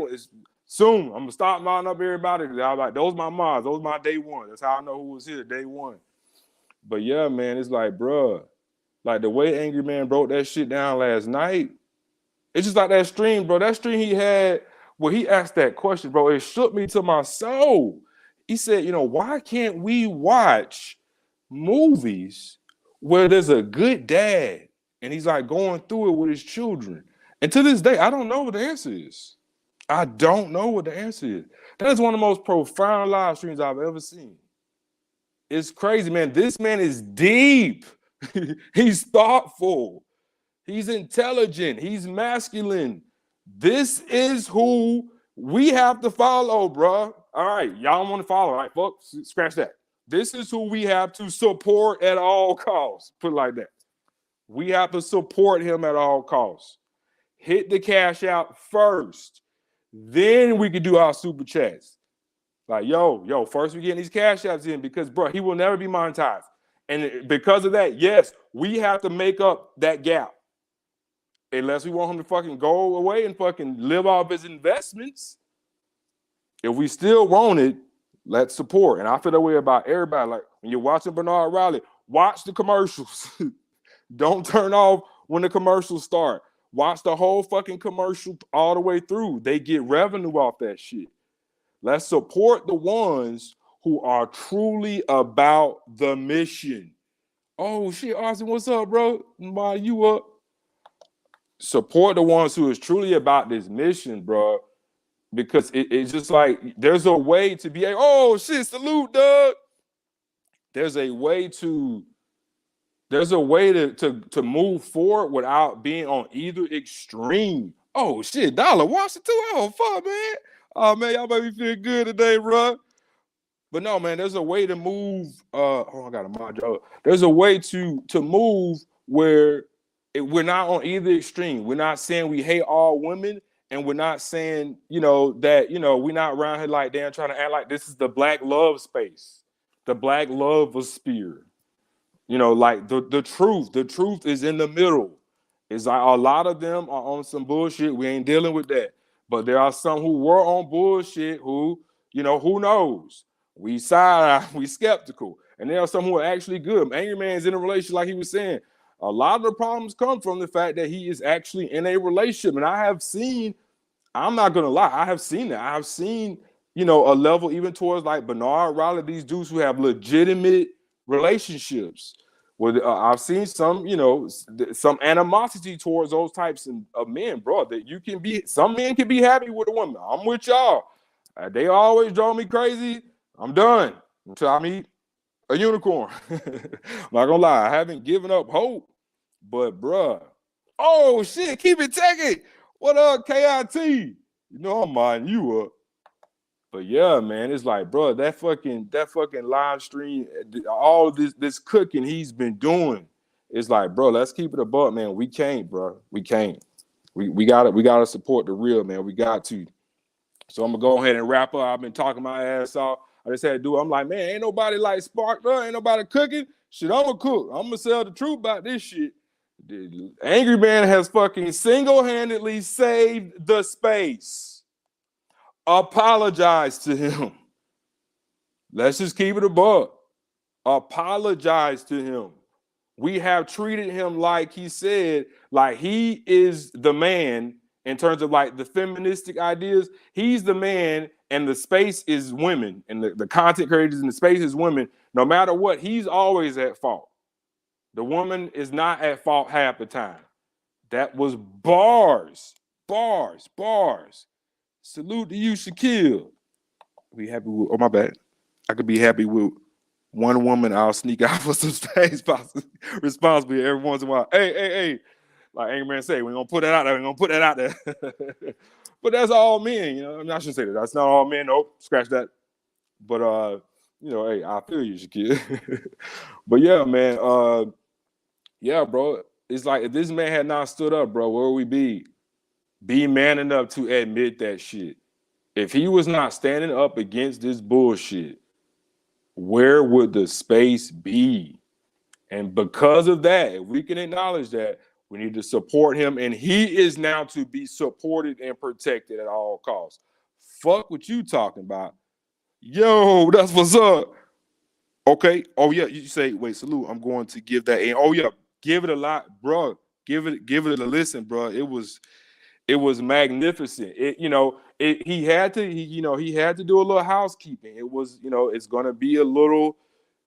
soon, I'm going to stop modeling up everybody. I was like, those my mods. Those my day one. That's how I know who was here day one. But yeah, man, it's like, bro, like the way Angryman broke that shit down last night, it's just like that stream, bro. That stream he had where he asked that question, bro, it shook me to my soul. He said, why can't we watch movies where there's a good dad and he's like going through it with his children? And to this day, I don't know what the answer is. I don't know what the answer is. That is one of the most profound live streams I've ever seen. It's crazy, man. This man is deep. He's thoughtful. He's intelligent. He's masculine. This is who we have to follow, bro. All right, y'all want to follow, all right, folks? Scratch that. This is who we have to support at all costs. Put it like that. We have to support him at all costs. Hit the cash out first. Then we can do our super chats. Like, yo, first we getting these cash outs in because, bro, he will never be monetized. And because of that, yes, we have to make up that gap. Unless we want him to fucking go away and fucking live off his investments. If we still want it, let's support. And I feel that way about everybody. Like when you're watching Bernard Riley, watch the commercials. Don't turn off when the commercials start. Watch the whole fucking commercial all the way through. They get revenue off that shit. Let's support the ones who are truly about the mission. Oh shit, Austin, what's up, bro? Why you up? Support the ones who is truly about this mission, bro. Because it's just like there's a way to be oh shit, salute, Doug. There's a way to there's a way to move forward without being on either extreme. Oh shit, Dollar Washington. Oh fuck, man. Oh man, y'all made me feel good today, bro. But no, man, there's a way to move. I got a mod job. There's a way to move where we're not on either extreme. We're not saying we hate all women, and we're not saying, that, we're not around here like damn trying to act like this is the black love space, the black love sphere. Like the truth is in the middle. It's like a lot of them are on some bullshit. We ain't dealing with that. But there are some who were on bullshit who, who knows? We we skeptical. And there are some who are actually good. Angryman's in a relationship, like he was saying. A lot of the problems come from the fact that he is actually in a relationship. And I have seen, I'm not gonna lie, I have seen that. I have seen, a level even towards like Bernard Riley, these dudes who have legitimate relationships. Well, I've seen some, some animosity towards those types of men, bro. That you can be, some men can be happy with a woman. I'm with y'all. They always draw me crazy. I'm done until I meet a unicorn. I'm not gonna lie, I haven't given up hope, but bruh. Oh shit, keep it taking. What up, KIT? I'm minding you up. But yeah, man, it's like, bro, that fucking live stream, all this cooking he's been doing, it's like, bro, let's keep it a buck, man. We can't, bro. We can't. We gotta support the real, man. We got to. So I'm gonna go ahead and wrap up. I've been talking my ass off. I just had to do it. I'm like, man, ain't nobody like Spark, bro. Ain't nobody cooking. Shit, I'm gonna cook. I'm gonna sell the truth about this shit. Angryman has fucking single-handedly saved the space. Apologize to him. Let's just keep it a buck. Apologize to him. We have treated him like he said, like he is the man in terms of like the feministic ideas. He's the man and the space is women, and the content creators in the space is women. No matter what, he's always at fault. The woman is not at fault half the time. That was bars. Salute to you, Shaquille. Be happy with, oh my bad. I could be happy with one woman. I'll sneak out for some space, responsibly every once in a while. Hey. Like Angryman say, we're gonna put that out there. But that's all men, I mean, I shouldn't say that. That's not all men. Nope, scratch that. But hey, I feel you, Shaquille. But yeah, man. Yeah, bro. It's like if this man had not stood up, bro, where would we be? Be man enough to admit that shit. If he was not standing up against this bullshit, where would the space be? And because of that, if we can acknowledge that, we need to support him. And he is now to be supported and protected at all costs. Fuck what you talking about. Yo, that's what's up. Okay. Oh, yeah. You say, wait, salute. I'm going to give that. Oh, yeah. Give it a lot, bro. Give it a listen, bro. It was magnificent. He had to do a little housekeeping. It was, it's gonna be a little,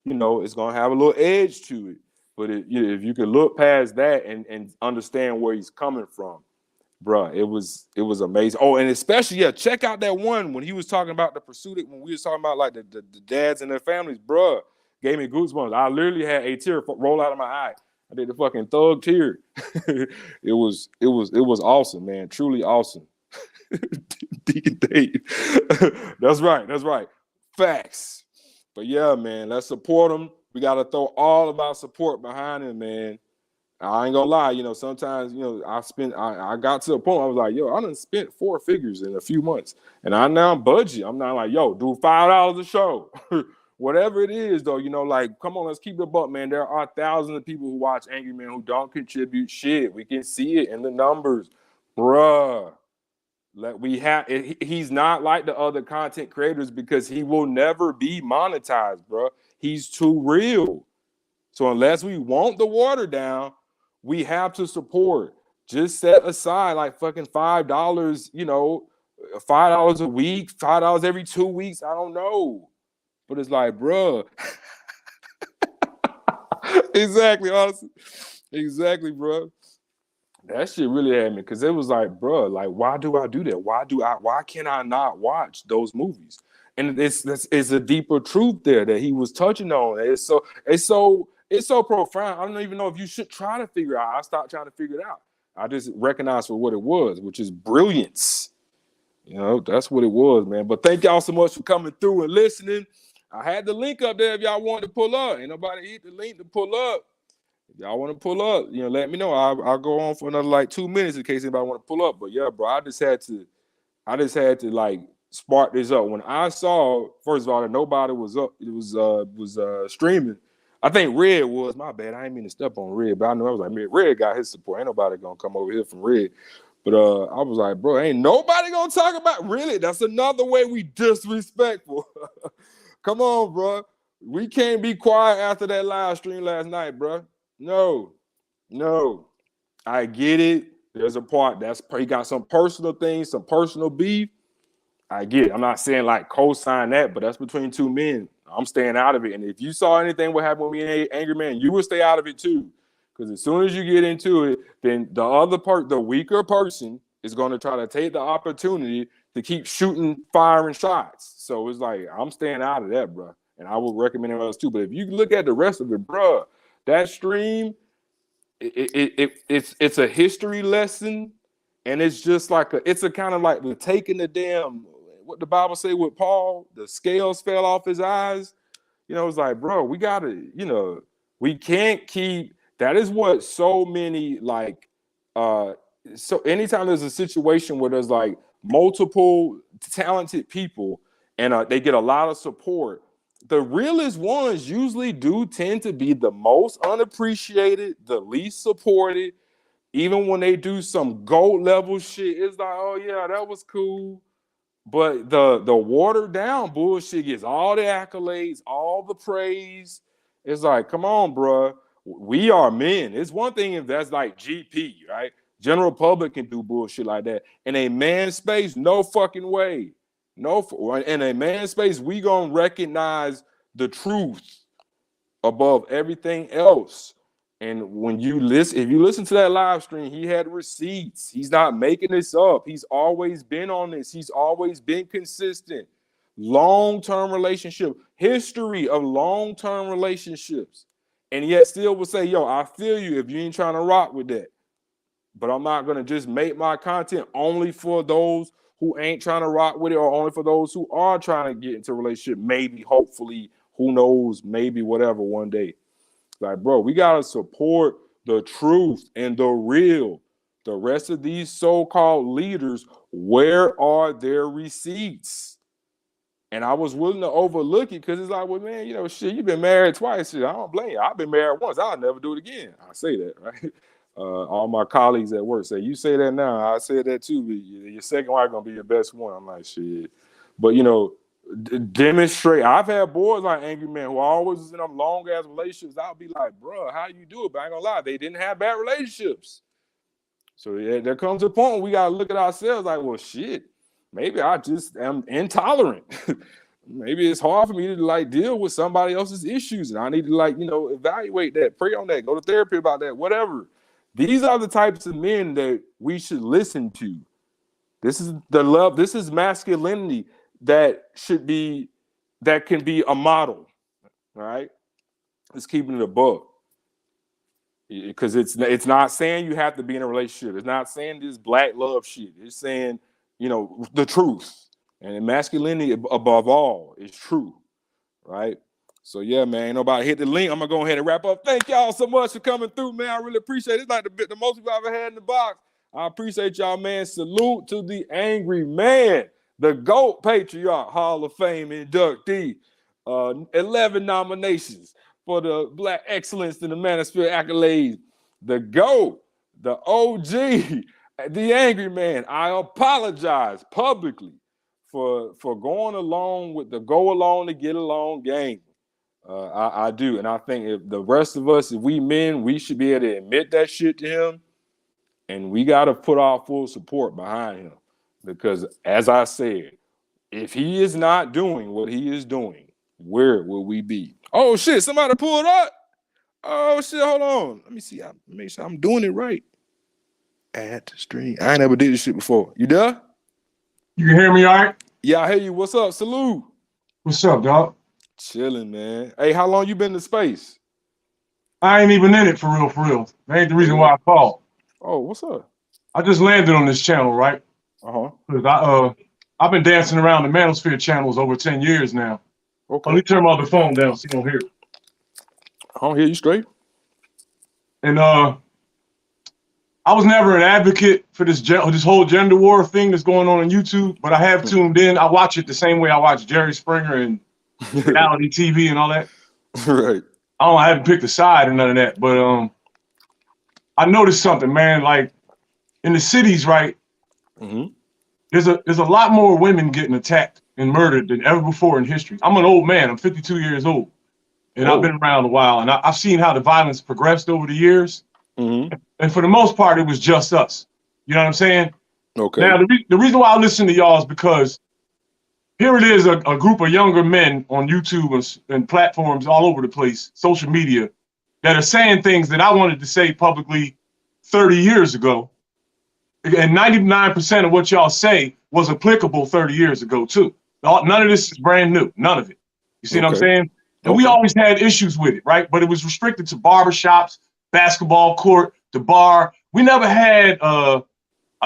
it's gonna have a little edge to it. But if you can look past that and understand where he's coming from, bruh, it was amazing. Oh, and especially, check out that one when he was talking about the pursuit, when we was talking about like the dads and their families, bruh, gave me goosebumps. I literally had a tear roll out of my eye. I did the fucking thug tear. It was awesome, man. Truly awesome. Deacon Dave. That's right. Facts. But yeah, man, let's support him. We gotta throw all of our support behind him, man. I ain't gonna lie, sometimes, I got to a point I was like, yo, I done spent 4 figures in a few months. And I now budget. I'm not like, yo, do $5 a show. Whatever it is, though, like, come on, let's keep it a buck, man. There are thousands of people who watch Angryman who don't contribute shit. We can see it in the numbers. Bruh. He's not like the other content creators because he will never be monetized, bruh. He's too real. So unless we want the water down, we have to support. Just set aside like fucking $5, $5 a week, $5 every 2 weeks. I don't know. But it's like, bro. Exactly, honestly. Exactly, bro. That shit really had me because it was like, bro, like, why do I do that? Why can I not watch those movies? And it's a deeper truth there that he was touching on. It's so it's so profound. I don't even know if you should try to figure it out. I stopped trying to figure it out. I just recognized for what it was, which is brilliance. You know, that's what it was, man. But thank y'all so much for coming through and listening. I had the link up there if y'all wanted to pull up. Ain't nobody hit the link to pull up. If y'all want to pull up, you know, let me know. I'll go on for another like 2 minutes in case anybody want to pull up. But yeah, bro, I just had to like spark this up. When I saw, first of all, that nobody was up, it was streaming. I think Red was, my bad. I ain't mean to step on Red, but I know I was like, man, Red got his support. Ain't nobody gonna come over here from Red. But I was like, bro, ain't nobody gonna talk about, really? That's another way we disrespectful. Come on, bro. We can't be quiet after that live stream last night, bro. No. I get it. There's a part that's he got some personal things, some personal beef. I get it. I'm not saying like co-sign that, but that's between two men. I'm staying out of it. And if you saw anything what happened with me and Angryman, you would stay out of it too. Because as soon as you get into it, then the other part, the weaker person, is going to try to take the opportunity to keep shooting, firing shots. So it's like, I'm staying out of that, bro. And I would recommend it else too. But if you look at the rest of it, bro, that stream, it's a history lesson. And it's just like it's a kind of like the taking the damn, what the Bible say with Paul, the scales fell off his eyes. You know, it's like, bro, we gotta, you know, we can't keep. That is what so many like. So anytime there's a situation where there's like multiple talented people and they get a lot of support, the realest ones usually do tend to be the most unappreciated, the least supported. Even when they do some gold level shit, it's like, oh yeah, that was cool. But the watered down bullshit gets all the accolades, all the praise. It's like, come on, bro. We are men. It's one thing if that's like GP, right? General public can do bullshit like that. In a man space, no fucking way. No, in a man space, we gonna recognize the truth above everything else. And when you listen, if you listen to that live stream, he had receipts. He's not making this up. He's always been on this. He's always been consistent. Long-term relationship, history of long-term relationships. And yet still will say, yo, I feel you if you ain't trying to rock with that. But I'm not going to just make my content only for those who ain't trying to rock with it or only for those who are trying to get into a relationship, maybe, hopefully, who knows, maybe whatever one day. Like, bro, we got to support the truth and the real. The rest of these so-called leaders, where are their receipts? And I was willing to overlook it because it's like, well, man, you know, shit, you've been married twice. Shit, I don't blame you. I've been married once. I'll never do it again. I say that, right? All my colleagues at work say, you say that now. I said that too. Your second wife going to be your best one. I'm like, shit. But, you know, demonstrate. I've had boys like Angryman who always was in them long ass relationships. I'll be like, bro, how you do it? But I ain't gonna lie, they didn't have bad relationships. So yeah, there comes a point where we gotta look at ourselves like, well, shit, maybe I just am intolerant. Maybe it's hard for me to like deal with somebody else's issues, and I need to like, you know, evaluate that, pray on that, go to therapy about that, whatever. These are the types of men that we should listen to. This is the love. This is masculinity that can be a model, right? It's keeping it above, because it's not saying you have to be in a relationship. It's not saying this black love shit. It's saying, you know, the truth, and masculinity above all is true, right? So yeah, man, ain't nobody hit the link. I'm gonna go ahead and wrap up. Thank y'all so much for coming through, man. I really appreciate it. It's like the most people I've ever had in the box. I appreciate y'all, man. Salute to the Angryman, the GOAT Patriarch Hall of Fame inductee. 11 nominations for the Black Excellence in the Manosphere accolades. The GOAT, the OG, the Angryman. I apologize publicly for going along with the go along to get along game. I do. And I think if the rest of us, if we men, we should be able to admit that shit to him. And we got to put our full support behind him. Because as I said, if he is not doing what he is doing, where will we be? Oh, shit, somebody pulled up. Oh, shit, hold on. Let me see. Make sure I'm doing it right. Add to stream. I ain't never did this shit before. You there?
You can hear me all right?
Yeah, I hear you. What's up? Salute.
What's up, dog?
Chilling, man. Hey, how long you been in space?
I ain't even in it for real, for real. That ain't the reason
Oh, yeah.
why I called.
Oh, what's up?
I just landed on this channel, right?
Uh-huh.
'Cause I've been dancing around the Manosphere channels over 10 years now. Let
Okay.
me turn my other phone down so you don't hear it.
I don't hear you straight.
And I was never an advocate for this whole gender war thing that's going on YouTube, but I have tuned in. I watch it the same way I watch Jerry Springer and reality TV and all that.
Right.
I haven't picked a side or none of that, but I noticed something, man. Like in the cities, right?
Mm-hmm.
There's a lot more women getting attacked and murdered than ever before in history. I'm an old man. I'm 52 years old, and I've
Oh.
been around a while, and I've seen how the violence progressed over the years.
Mm-hmm.
And for the most part, it was just us. You know what I'm saying?
Okay.
Now, the reason why I listen to y'all is because here it is, a group of younger men on YouTube and platforms all over the place, social media, that are saying things that I wanted to say publicly 30 years ago. And 99% of what y'all say was applicable 30 years ago, too. None of this is brand new. None of it. You see what I'm
Okay.
saying? And we
Okay.
always had issues with it, right? But it was restricted to barbershops, basketball court, the bar. We never had a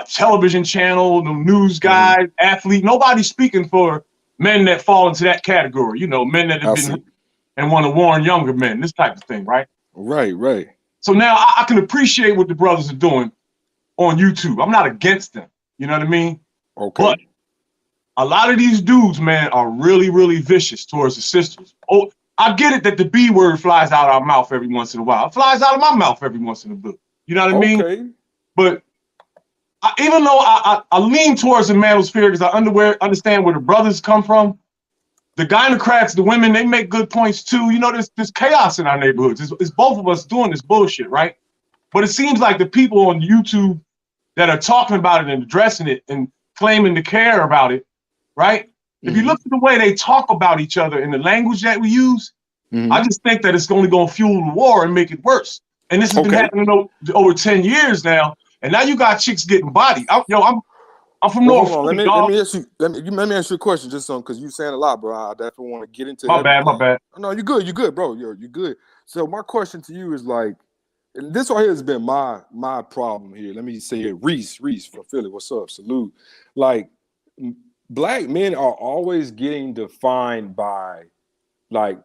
television channel, no news guy, athlete. Nobody speaking for men that fall into that category. You know, men that have
I
been
see.
hurt and want to warn younger men, this type of thing, right?
Right, right.
So now I can appreciate what the brothers are doing on YouTube. I'm not against them. You know what I mean?
Okay.
But a lot of these dudes, man, are really, really vicious towards the sisters. Oh, I get it that the B word flies out our mouth every once in a while. It flies out of my mouth every once in a blue. You know what I mean?
Okay.
But even though I lean towards the manosphere because I understand where the brothers come from, the gynocrats, the women, they make good points too. You know, there's chaos in our neighborhoods. It's both of us doing this bullshit, right? But it seems like the people on YouTube that are talking about it and addressing it and claiming to care about it, right? If you look at the way they talk about each other in the language that we use, I just think that it's only going to fuel the war and make it worse. And this has been happening over 10 years now. And now you got chicks getting bodied. I'm from
Well,
North
hold on.
Philly,
Let
dog.
me ask you. Let me ask you a question, just because you're saying a lot, bro. I definitely want to get into
My
everything.
bad.
No, you're good. You're good, bro. You're good. So my question to you is like, and this right here has been my problem here. Let me say it. Reese from Philly. What's up? Salute. Like, black men are always getting defined by like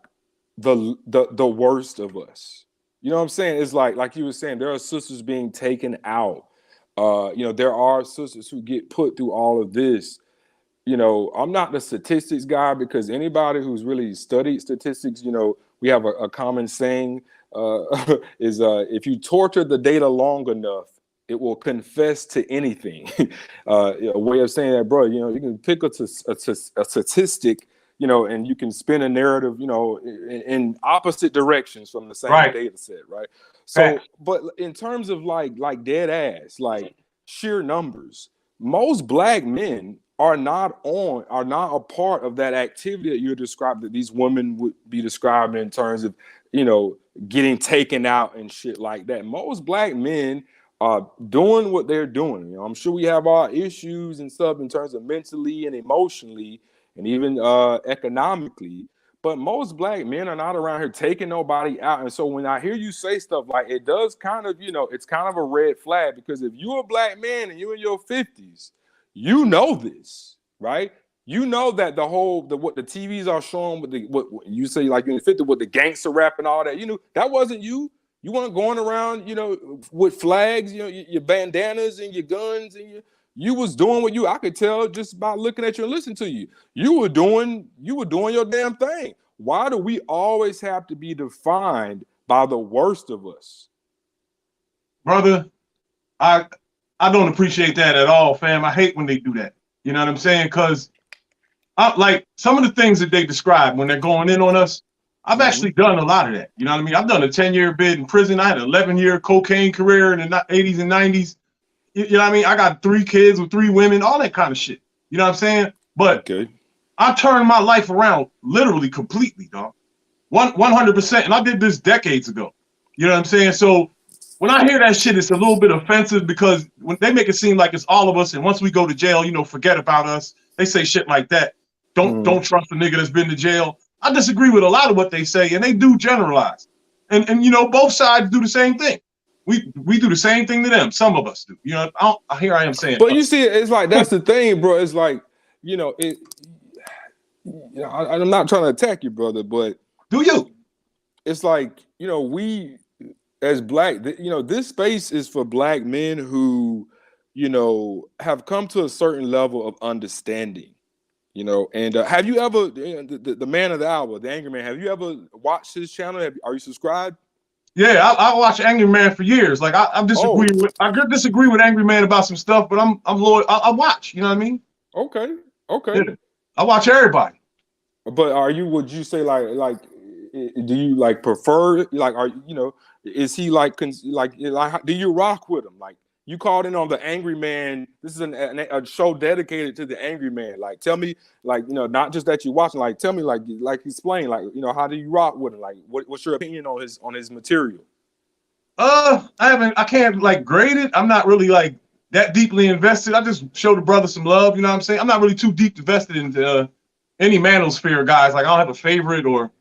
the worst of us. You know what I'm saying? It's like you were saying, there are sisters being taken out. There are sisters who get put through all of this. I'm not the statistics guy, because anybody who's really studied statistics, we have a common saying, is if you torture the data long enough, it will confess to anything. A way of saying that, bro, you can pick a statistic, and you can spin a narrative, in opposite directions from the same data set, right? So, but in terms of like dead ass, like sheer numbers, most black men are not a part of that activity that you're describing, that these women would be describing in terms of, getting taken out and shit like that. Most black men are doing what they're doing. I'm sure we have our issues and stuff in terms of mentally and emotionally and even economically, but most black men are not around here taking nobody out. And so when I hear you say stuff like, it does kind of, it's kind of a red flag, because if you're a black man and you're in your 50s, you know this, right? You know that what the TVs are showing with what you say, like in the 50s with the gangster rap and all that, that wasn't you. You weren't going around, with flags, your bandanas and your guns, and you was doing what I could tell just by looking at you and listening to you. You were doing your damn thing. Why do we always have to be defined by the worst of us?
Brother, I don't appreciate that at all, fam. I hate when they do that. You know what I'm saying? Because like some of the things that they describe when they're going in on us, I've actually done a lot of that. You know what I mean? I've done a 10-year bid in prison. I had an 11-year cocaine career in the 80s and 90s. You know what I mean? I got 3 kids with 3 women, all that kind of shit. You know what I'm saying? But I turned my life around literally completely, dog. 100%. And I did this decades ago. You know what I'm saying? So when I hear that shit, it's a little bit offensive, because when they make it seem like it's all of us, and once we go to jail, forget about us. They say shit like that. Don't trust a nigga that's been to jail. I disagree with a lot of what they say, and they do generalize. And both sides do the same thing. We do the same thing to them. Some of us do. Here I am saying.
But you see, it's like that's the thing, bro. It's like it. I'm not trying to attack you, brother, but
do you?
It's like we as black, this space is for black men who have come to a certain level of understanding. And have you ever the man of the hour, the Angryman? Have you ever watched his channel? Are you subscribed?
Yeah, I watched Angryman for years. Like I disagree with Angryman about some stuff, but I'm loyal. I watch. You know what I mean?
Okay.
Yeah. I watch everybody.
But would you say like do you like prefer is he like do you rock with him? Like you called in on the Angryman. This is a show dedicated to the Angryman. Like tell me, not just that you watching, like tell me, like explain, how do you rock with him? Like what's your opinion on his material?
I can't like grade it. I'm not really like that deeply invested. I just show the brother some love, you know what I'm saying? I'm not really too deep invested into any Manosphere guys. Like I don't have a favorite or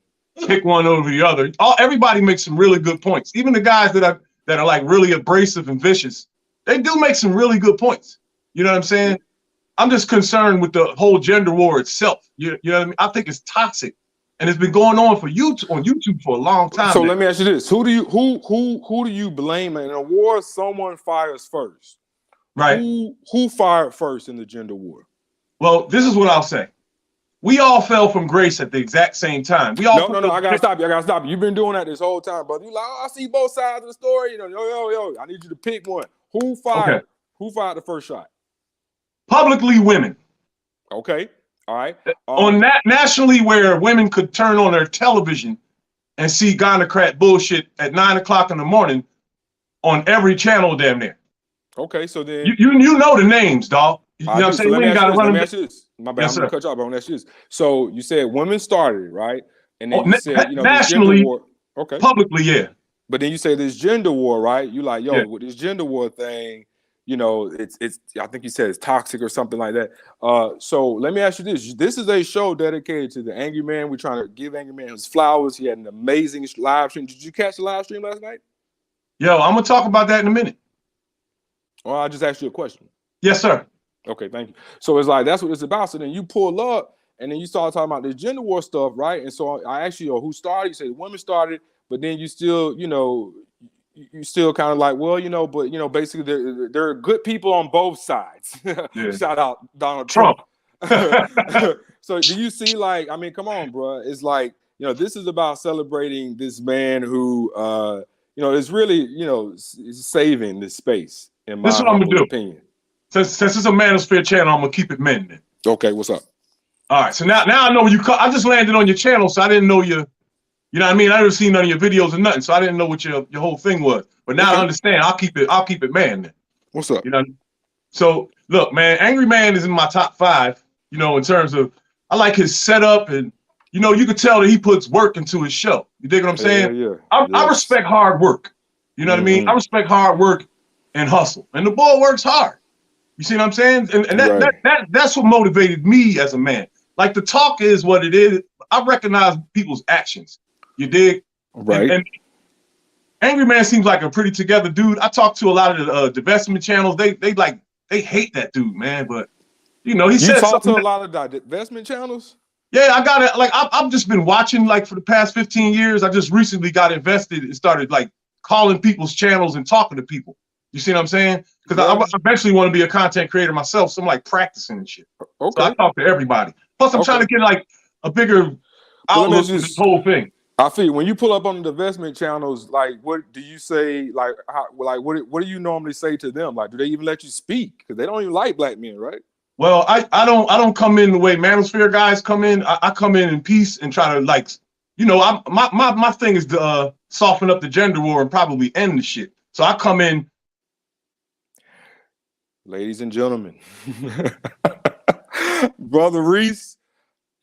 pick one over the other. Everybody makes some really good points. Even the guys that are like really abrasive and vicious, they do make some really good points. You know what I'm saying? I'm just concerned with the whole gender war itself. You know what I mean? I think it's toxic, and it's been going on on YouTube for a long time.
So let me ask you this: who do you blame in a war? Someone fires first,
right?
Who fired first in the gender war?
Well, this is what I'll say. We all fell from grace at the exact same time. We all
no. I gotta stop you. You've been doing that this whole time, brother. You like, I see both sides of the story. Yo. I need you to pick one. Who fired?
Okay.
Who fired the first shot?
Publicly, women.
Okay. All right.
On that nationally, where women could turn on their television and see gynocrat bullshit at 9 o'clock in the morning on every channel, damn near.
Okay, so then
you know the names, dog. You know what I'm saying?
So let me ask
them.
you this. My bad, yes, I'm gonna cut you off, but I want to ask you this. So you said women started, right? And then you said,
nationally,
gender war. Okay.
Publicly, yeah.
But then you say this gender war, right? You like, with this gender war thing, it's I think you said it's toxic or something like that. So let me ask you this. This is a show dedicated to the Angryman. We're trying to give Angryman his flowers. He had an amazing live stream. Did you catch the live stream last night?
Yo, I'm gonna talk about that in a minute.
Well, I just asked you a question.
Yes, sir.
Okay, thank you. So it's like that's what it's about. So then you pull up and then you start talking about this gender war stuff, right? And so I asked you, who started? You said women started, but then you still, you still kind of like, well, but basically there are good people on both sides. Yeah. Shout out Donald Trump. So do you see, like, I mean, come on, bro. It's like, this is about celebrating this man who, is really, saving this space. In my opinion.
Since it's a Manosphere channel, I'm gonna keep it mending.
Okay, what's up?
All right, so now I know where you. I just landed on your channel, so I didn't know you. You know what I mean? I never seen none of your videos or nothing, so I didn't know what your whole thing was. But now I understand. I'll keep it manned.
What's up?
So look, man, Angryman is in my top 5. In terms of I like his setup, and you could tell that he puts work into his show. You dig what I'm saying?
Yeah.
I respect hard work. You know what I mean? I respect hard work and hustle, and the boy works hard. You see what I'm saying? And that's what motivated me as a man. Like the talk is what it is. I recognize people's actions. You dig?
Right.
And Angryman seems like a pretty together dude. I talk to a lot of the divestment channels. They hate that dude, man. But he said
talk to a lot of divestment channels.
Yeah, I got it. Like I've just been watching like for the past 15 years. I just recently got invested and started like calling people's channels and talking to people. You see what I'm saying? Because I eventually want to be a content creator myself. So I'm like practicing and shit. Okay. So I talk to everybody. Plus I'm trying to get like a bigger outlook to this whole thing.
I feel when you pull up on the divestment channels, like what do you say? Like what do you normally say to them? Like, do they even let you speak? Because they don't even like black men, right?
Well, I don't come in the way Manosphere guys come in. I come in peace and try to like, my thing is to soften up the gender war and probably end the shit. So I come in.
Ladies and gentlemen, Brother Reese,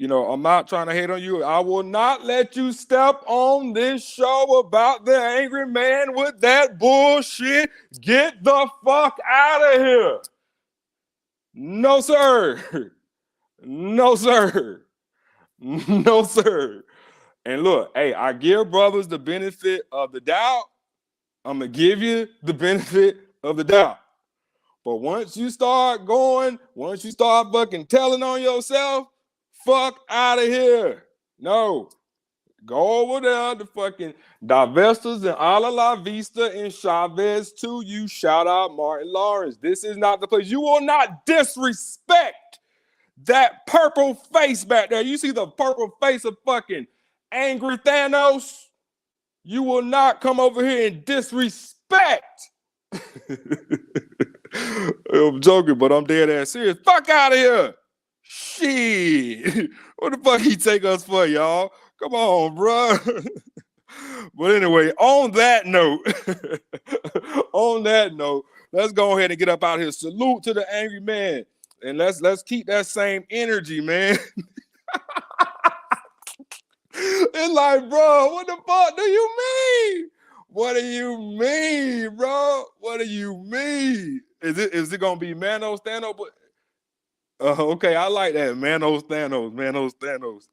I'm not trying to hate on you. I will not let you step on this show about the Angryman with that bullshit. Get the fuck out of here. No, sir. No, sir. No, sir. And look, hey, I give brothers the benefit of the doubt. I'm going to give you the benefit of the doubt. But once you start fucking telling on yourself, fuck out of here. No. Go over there to fucking Divestors and A La Vista and Chavez too. You shout out Martin Lawrence. This is not the place. You will not disrespect that purple face back there. You see the purple face of fucking angry Thanos? You will not come over here and disrespect. I'm joking, but I'm dead ass serious. Fuck out of here. Shit. What the fuck he take us for, y'all? Come on, bro. But anyway, on that note, let's go ahead and get up out here. Salute to the angry man. And let's keep that same energy, man. It's like, bro, what the fuck do you mean? What do you mean, bro? What do you mean? Is it gonna be Manos Thanos? Okay, I like that. Manos Thanos.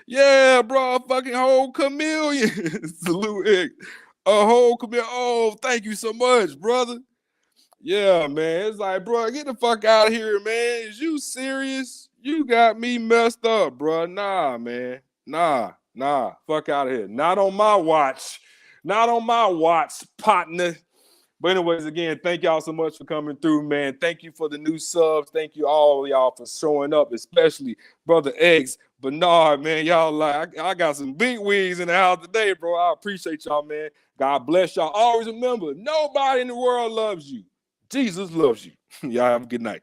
Yeah, bro, fucking whole chameleon. Salute it. A whole chameleon. Oh, thank you so much, brother. Yeah, man. It's like, bro, get the fuck out of here, man. Is you serious? You got me messed up, bro. Nah, man. Nah. Fuck out of here. Not on my watch. Not on my watch, partner. But anyways, again, thank y'all so much for coming through, man. Thank you for the new subs. Thank you all y'all for showing up, especially Brother Eggs, Bernard, man. Y'all like, I got some big wigs in the house today, bro. I appreciate y'all, man. God bless y'all. Always remember, nobody in the world loves you. Jesus loves you. Y'all have a good night.